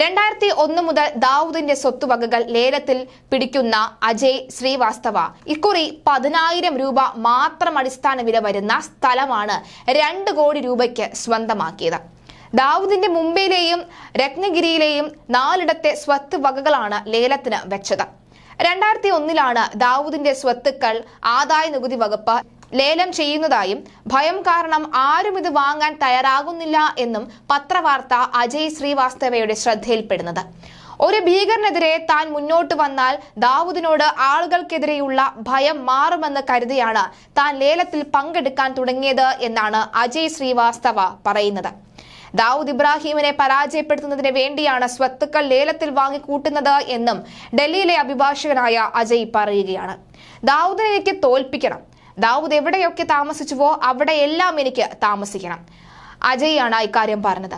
2001 മുതൽ ദാവൂദിന്റെ സ്വത്തുവകകൾ ലേലത്തിൽ പിടിക്കുന്ന അജയ് ശ്രീവാസ്തവ ഇക്കുറി 10,000 രൂപ മാത്രം അടിസ്ഥാന വില വരുന്ന സ്ഥലമാണ് 2 കോടി രൂപയ്ക്ക് സ്വന്തമാക്കിയത്. ദാവൂദിന്റെ മുംബൈയിലെയും രത്നഗിരിയിലെയും 4 സ്വത്ത് വകകളാണ് ലേലത്തിന് വെച്ചത്. 2001 ദാവൂദിന്റെ സ്വത്തുക്കൾ ആദായ നികുതി വകുപ്പ് ലേലം ചെയ്യുന്നതായും ഭയം കാരണം ആരും ഇത് വാങ്ങാൻ തയ്യാറാകുന്നില്ല എന്നും പത്രവാർത്ത അജയ് ശ്രീവാസ്തവയുടെ ശ്രദ്ധയിൽപ്പെടുന്നത്. ഒരു ഭീകരനെതിരെ താൻ മുന്നോട്ട് വന്നാൽ ദാവൂദിനോട് ആളുകൾക്കെതിരെയുള്ള ഭയം മാറുമെന്ന് കരുതിയാണ് താൻ ലേലത്തിൽ പങ്കെടുക്കാൻ തുടങ്ങിയത് എന്നാണ് അജയ് ശ്രീവാസ്തവ പറയുന്നത്. ദാവൂദ് ഇബ്രാഹിമിനെ പരാജയപ്പെടുത്തുന്നതിന് വേണ്ടിയാണ് സ്വത്തുക്കൾ ലേലത്തിൽ വാങ്ങിക്കൂട്ടുന്നത് എന്നും ഡൽഹിയിലെ അഭിഭാഷകനായ അജയ് പറയുകയാണ്. ദാവൂദിനെ എനിക്ക് തോൽപ്പിക്കണം, ദാവൂദ് എവിടെയൊക്കെ താമസിച്ചുവോ അവിടെയെല്ലാം എനിക്ക് താമസിക്കണം. അജയാണ് ഇക്കാര്യം പറഞ്ഞത്.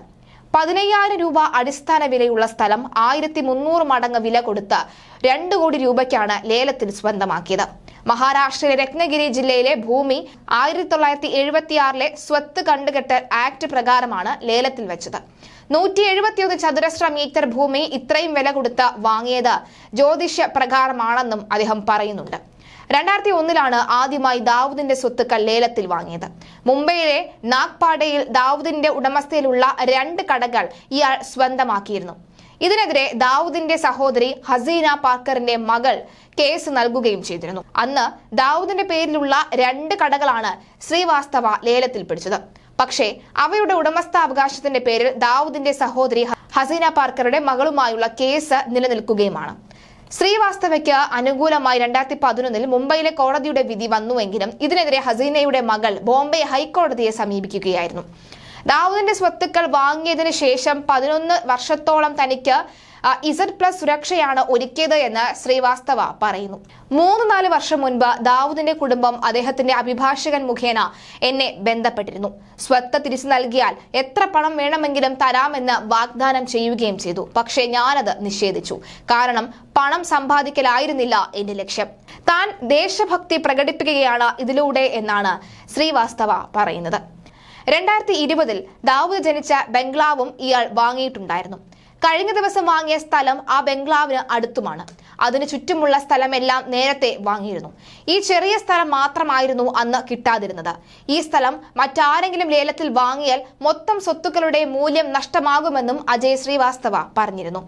15,000 രൂപ അടിസ്ഥാന വിലയുള്ള സ്ഥലം 1300 മടങ്ങ് വില കൊടുത്ത് 2 കോടി രൂപയ്ക്കാണ് ലേലത്തിൽ സ്വന്തമാക്കിയത്. മഹാരാഷ്ട്രയിലെ രത്നഗിരി ജില്ലയിലെ ഭൂമി 1976 സ്വത്ത് കണ്ടുകെട്ടൽ ആക്ട് പ്രകാരമാണ് ലേലത്തിൽ വെച്ചത്. 171 ചതുരശ്ര മീറ്റർ ഭൂമി ഇത്രയും വില കൊടുത്ത് വാങ്ങിയത് ജ്യോതിഷ പ്രകാരമാണെന്നും അദ്ദേഹം പറയുന്നുണ്ട്. 2001 ആദ്യമായി ദാവൂദിന്റെ സ്വത്തുക്കൾ ലേലത്തിൽ വാങ്ങിയത്. മുംബൈയിലെ നാഗ്പാഡയിൽ ദാവൂദിന്റെ ഉടമസ്ഥയിലുള്ള 2 കടകൾ ഇയാൾ സ്വന്തമാക്കിയിരുന്നു. ഇതിനെതിരെ ദാവൂദിന്റെ സഹോദരി ഹസീന പാർക്കറിന്റെ മകൾ കേസ് നൽകുകയും ചെയ്തിരുന്നു. അന്ന് ദാവൂദിന്റെ പേരിലുള്ള 2 കടകളാണ് ശ്രീവാസ്തവ ലേലത്തിൽ പിടിച്ചത്. പക്ഷേ അവയുടെ ഉടമസ്ഥാവകാശത്തിന്റെ പേരിൽ ദാവൂദിന്റെ സഹോദരി ഹസീന പാർക്കറുടെ മകളുമായുള്ള കേസ് നിലനിൽക്കുകയുമാണ്. ശ്രീവാസ്തവയ്ക്ക് അനുകൂലമായി 2011 മുംബൈയിലെ കോടതിയുടെ വിധി വന്നുവെങ്കിലും ഇതിനെതിരെ ഹസീനയുടെ മകൾ ബോംബെ ഹൈക്കോടതിയെ സമീപിക്കുകയായിരുന്നു. ദാവൂദിന്റെ സ്വത്തുക്കൾ വാങ്ങിയതിനു ശേഷം 11 വർഷത്തോളം തനിക്ക് Z+ സുരക്ഷയാണ് ഒരുക്കിയത് എന്ന് ശ്രീവാസ്തവ പറയുന്നു. 3-4 വർഷം മുൻപ് ദാവൂദിന്റെ കുടുംബം അദ്ദേഹത്തിന്റെ അഭിഭാഷകൻ മുഖേന എന്നെ ബന്ധപ്പെട്ടിരുന്നു. സ്വത്ത് തിരിച്ചു നൽകിയാൽ എത്ര പണം വേണമെങ്കിലും തരാമെന്ന് വാഗ്ദാനം ചെയ്യുകയും ചെയ്തു. പക്ഷേ ഞാനത് നിഷേധിച്ചു. കാരണം പണം സമ്പാദിക്കലായിരുന്നില്ല എന്റെ ലക്ഷ്യം. താൻ ദേശഭക്തി പ്രകടിപ്പിക്കുകയാണ് ഇതിലൂടെ എന്നാണ് ശ്രീവാസ്തവ പറയുന്നത്. 2020 ദാവൂദ് ജനിച്ച ബംഗ്ലാവും ഇയാൾ വാങ്ങിയിട്ടുണ്ടായിരുന്നു. കഴിഞ്ഞ ദിവസം വാങ്ങിയ സ്ഥലം ആ ബംഗ്ലാവിന് അടുത്തുമാണ്. അതിനു ചുറ്റുമുള്ള സ്ഥലമെല്ലാം നേരത്തെ വാങ്ങിയിരുന്നു. ഈ ചെറിയ സ്ഥലം മാത്രമായിരുന്നു അന്ന് കിട്ടാതിരുന്നത്. ഈ സ്ഥലം മറ്റാരെങ്കിലും ലേലത്തിൽ വാങ്ങിയാൽ മൊത്തം സ്വത്തുക്കളുടെ മൂല്യം നഷ്ടമാകുമെന്നും അജയ് ശ്രീവാസ്തവ പറഞ്ഞിരുന്നു.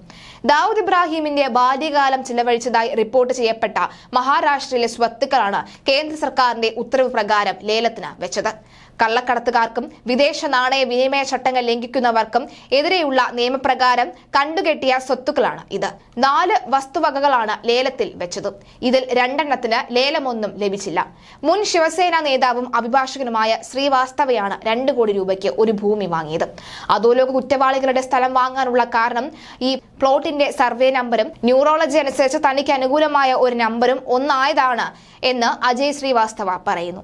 ദാവൂദ് ഇബ്രാഹിമിന്റെ ബാല്യകാലം ചിലവഴിച്ചതായി റിപ്പോർട്ട് ചെയ്യപ്പെട്ട മഹാരാഷ്ട്രയിലെ സ്വത്തുക്കളാണ് കേന്ദ്ര സർക്കാരിന്റെ ഉത്തരവ് പ്രകാരം ലേലത്തിന് വെച്ചത്. കള്ളക്കടത്തുകാർക്കും വിദേശ നാണയ വിനിമയ ചട്ടങ്ങൾ ലംഘിക്കുന്നവർക്കും എതിരെയുള്ള നിയമപ്രകാരം കണ്ടുകെട്ടിയ സ്വത്തുക്കളാണ് ഇത്. 4 വസ്തുവകകളാണ് ലേലത്തിൽ വെച്ചത്. ഇതിൽ 2 ലേലമൊന്നും ലഭിച്ചില്ല. മുൻ ശിവസേന നേതാവും അഭിഭാഷകനുമായ ശ്രീവാസ്തവയാണ് 2 കോടി രൂപയ്ക്ക് ഒരു ഭൂമി വാങ്ങിയത്. അധോലോക കുറ്റവാളികളുടെ സ്ഥലം വാങ്ങാനുള്ള കാരണം ഈ പ്ലോട്ടിന്റെ സർവേ നമ്പറും ന്യൂറോളജി അനുസരിച്ച് തനിക്ക് അനുകൂലമായ ഒരു നമ്പറും ഒന്നായതാണ് എന്ന് അജയ് ശ്രീവാസ്തവ പറയുന്നു.